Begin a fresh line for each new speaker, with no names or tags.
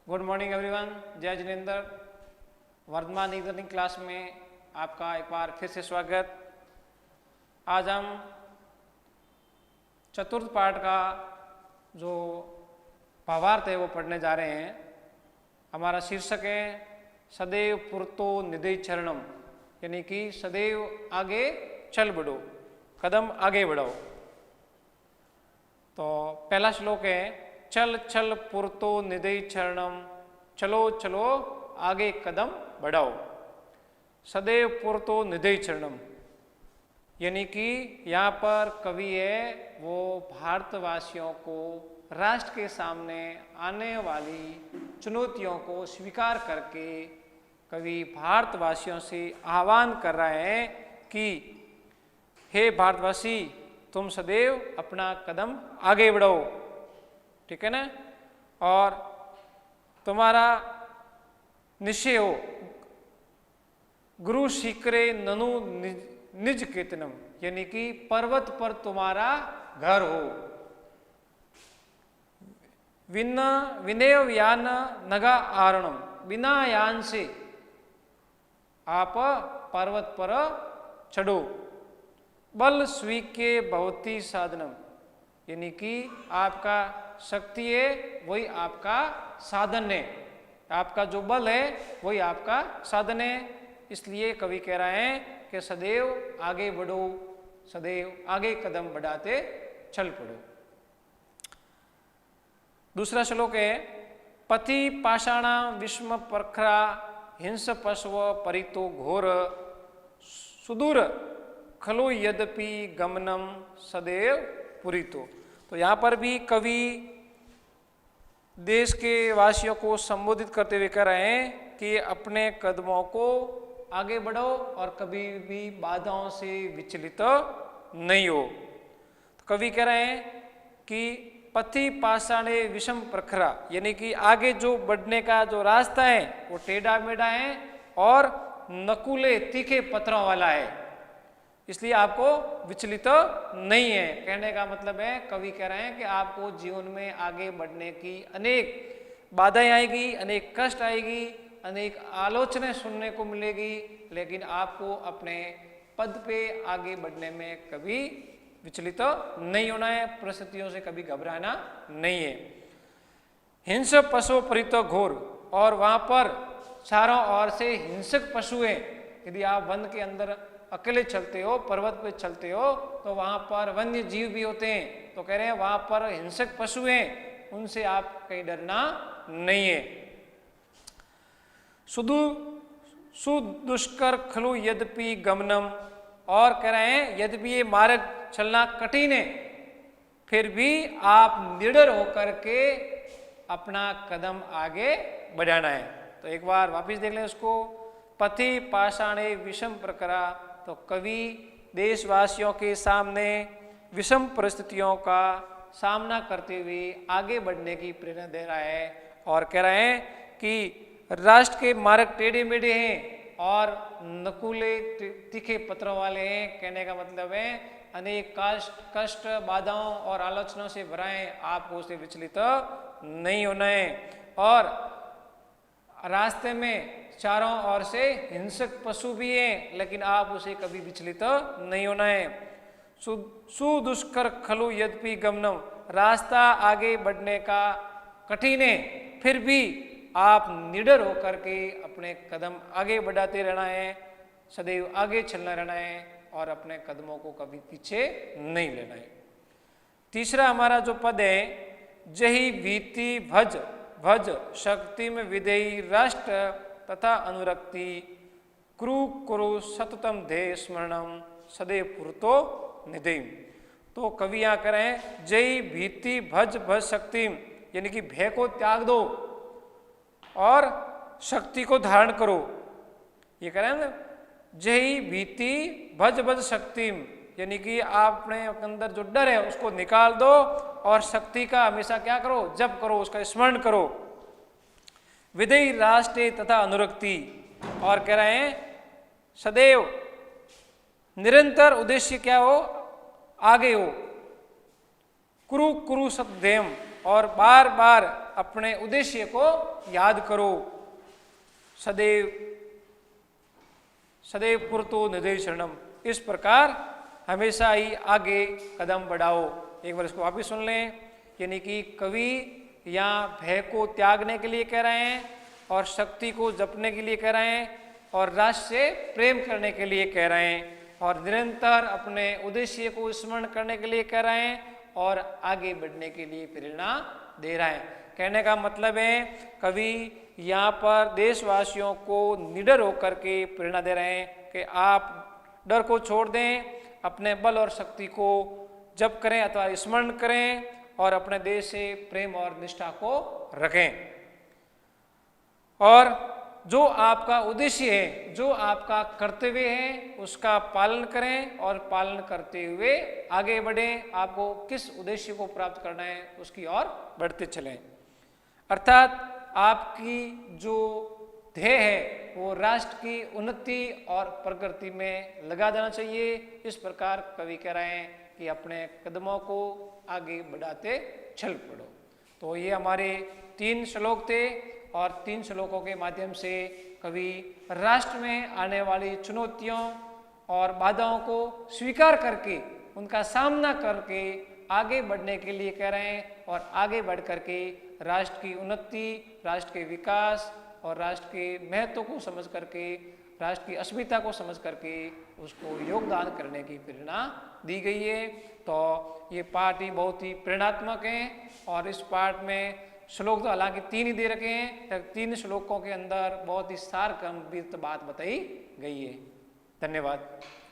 Good morning everyone. जय Jinendra. Vardhaman e learning class में आपका एक बार फिर से स्वागत। आज हम चतुर्थ पाठ का जो भावार्थ है वो पढ़ने जा रहे हैं। हमारा शीर्षक है सदैव पुरतो निधि चरणम, यानी कि सदैव आगे चल बढ़ो, कदम आगे बढ़ाओ। तो पहला श्लोक है चल चल पुरतो निधि चरणम, चलो चलो आगे कदम बढ़ाओ। सदैव पुरतो निधि चरणम, यानी कि यहाँ पर कवि है वो भारतवासियों को राष्ट्र के सामने आने वाली चुनौतियों को स्वीकार करके कवि भारतवासियों से आह्वान कर रहा है कि हे भारतवासी, तुम सदैव अपना कदम आगे बढ़ाओ, ठीक है ना। और तुम्हारा निश्चय हो गुरु शिखरे ननु निज कीर्तनम, यानी कि पर्वत पर तुम्हारा घर हो। विनय यान नगा आरणम, बिना यान से आप पर्वत पर चढ़ो। बल स्वीके भवती साधनम, यानी कि आपका शक्ति है वही आपका साधन है, आपका जो बल है वही आपका साधन है। इसलिए कवि कह रहा है कि सदैव आगे बढ़ो, सदैव आगे कदम बढ़ाते चल पड़ो। दूसरा श्लोक है पति पाषाणा विस्म परखरा, हिंस पशव परितो घोर, सुदूर खलो यद्यपि गमनम सदैव पुरितो। तो यहाँ पर भी कवि देश के वासियों को संबोधित करते हुए कह रहे हैं कि अपने कदमों को आगे बढ़ो और कभी भी बाधाओं से विचलित नहीं हो। तो कवि कह रहे हैं कि पथि पाषाणे विषम प्रखरा, यानी कि आगे जो बढ़ने का जो रास्ता है वो टेढ़ा मेढ़ा है और नकुले तीखे पत्थरों वाला है, इसलिए आपको विचलित नहीं है। कहने का मतलब है कवि कह रहे हैं कि आपको जीवन में आगे बढ़ने की अनेक बाधाएं आएगी, अनेक कष्ट आएगी, अनेक आलोचनाएं सुनने को मिलेगी, लेकिन आपको अपने पद पे आगे बढ़ने में कभी विचलित नहीं होना है, परिस्थितियों से कभी घबराना नहीं है। हिंस पशु परितो घोर, और वहां पर चारों ओर से हिंसक पशु हैं। यदि आप वन के अंदर अकेले चलते हो, पर्वत पे चलते हो, तो वहां पर वन्य जीव भी होते हैं। तो कह रहे हैं वहां पर हिंसक पशु हैं, उनसे आप कहीं डरना नहीं है। सुदुष्कर खलु यद्यपि गमनम, और कह रहे हैं यद्यपि ये मार्ग चलना कठिन है, फिर भी आप निडर होकर के अपना कदम आगे बढ़ाना है। तो एक बार वापिस देख लें उसको। पथि पाषाणे विषम प्रकरा, तो कवि देशवासियों के सामने विषम परिस्थितियों का सामना करते हुए आगे बढ़ने की प्रेरणा दे रहा है और कह रहे हैं कि राष्ट्र के मार्ग टेढ़े मेढ़े हैं और नकुले तीखे पत्थरों वाले हैं। कहने का मतलब है अनेक कष्ट बाधाओं और आलोचनाओं से भरा है, आपको उससे विचलित नहीं होना है। और रास्ते में चारों ओर से हिंसक पशु भी हैं, लेकिन आप उसे कभी विचलित नहीं होना है। सुदुष्कर खलु यद्यपि गमनम, रास्ता आगे बढ़ने का कठिन है, फिर भी आप निडर होकर के अपने कदम आगे बढ़ाते रहना है, सदैव आगे चलना रहना है और अपने कदमों को कभी पीछे नहीं लेना है। तीसरा हमारा जो पद है जही भीति भज भज शक्ति में विधेयी राष्ट्र तथा अनुरक्ति, कुरु कुरु सततम ध्येय स्मरणम सदैव पुरतो निधि। तो कवि यहाँ करें जय भीति भज भज शक्ति, यानी कि भय को त्याग दो और शक्ति को धारण करो। ये करें ना, जय भीति भज भज शक्ति, यानी कि आपने अंदर जो डर है उसको निकाल दो और शक्ति का हमेशा क्या करो, जप करो, उसका स्मरण करो। विधेय राष्ट्र तथा अनुरक्ति, और कह रहे हैं सदैव निरंतर उद्देश्य क्या हो, आगे हो। कुरु कुरु सत्यम, और बार बार अपने उद्देश्य को याद करो। सदैव सदैव पुरतो निर्देशनम, इस प्रकार हमेशा ही आगे कदम बढ़ाओ। एक बार इसको वापिस सुन लें। यानी कि कवि यहाँ भय को त्यागने के लिए कह रहे हैं और शक्ति को जपने के लिए कह रहे हैं और राष्ट्र से प्रेम करने के लिए कह रहे हैं और निरंतर अपने उद्देश्य को स्मरण करने के लिए कह रहे हैं और आगे बढ़ने के लिए प्रेरणा दे रहे हैं। कहने का मतलब है कवि यहाँ पर देशवासियों को निडर होकर के प्रेरणा दे रहे हैं कि आप डर को छोड़ दें, अपने बल और शक्ति को जप करें अथवा स्मरण करें और अपने देश से प्रेम और निष्ठा को रखें। और जो आपका उद्देश्य है, जो आपका कर्तव्य है, उसका पालन करें और पालन करते हुए आगे बढ़ें। आपको किस उद्देश्य को प्राप्त करना है उसकी ओर बढ़ते चलें। अर्थात आपकी जो ध्येय है वो राष्ट्र की उन्नति और प्रगति में लगा देना चाहिए। इस प्रकार कवि कह रहे हैं कि अपने कदमों को आगे बढ़ाते चल पड़ो। तो ये हमारे 3 श्लोक थे और 3 श्लोकों के माध्यम से कवि राष्ट्र में आने वाली चुनौतियों और बाधाओं को स्वीकार करके उनका सामना करके आगे बढ़ने के लिए कह रहे हैं और आगे बढ़ करके राष्ट्र की उन्नति, राष्ट्र के विकास और राष्ट्र के महत्व को समझ करके, राष्ट्र की अस्मिता को समझ करके उसको योगदान करने की प्रेरणा दी गई है। तो ये पाठ ही बहुत ही प्रेरणात्मक है और इस पाठ में श्लोक तो हालांकि 3 ही दे रखे हैं, 3 श्लोकों के अंदर बहुत ही सार गंभीर बात बताई गई है। धन्यवाद।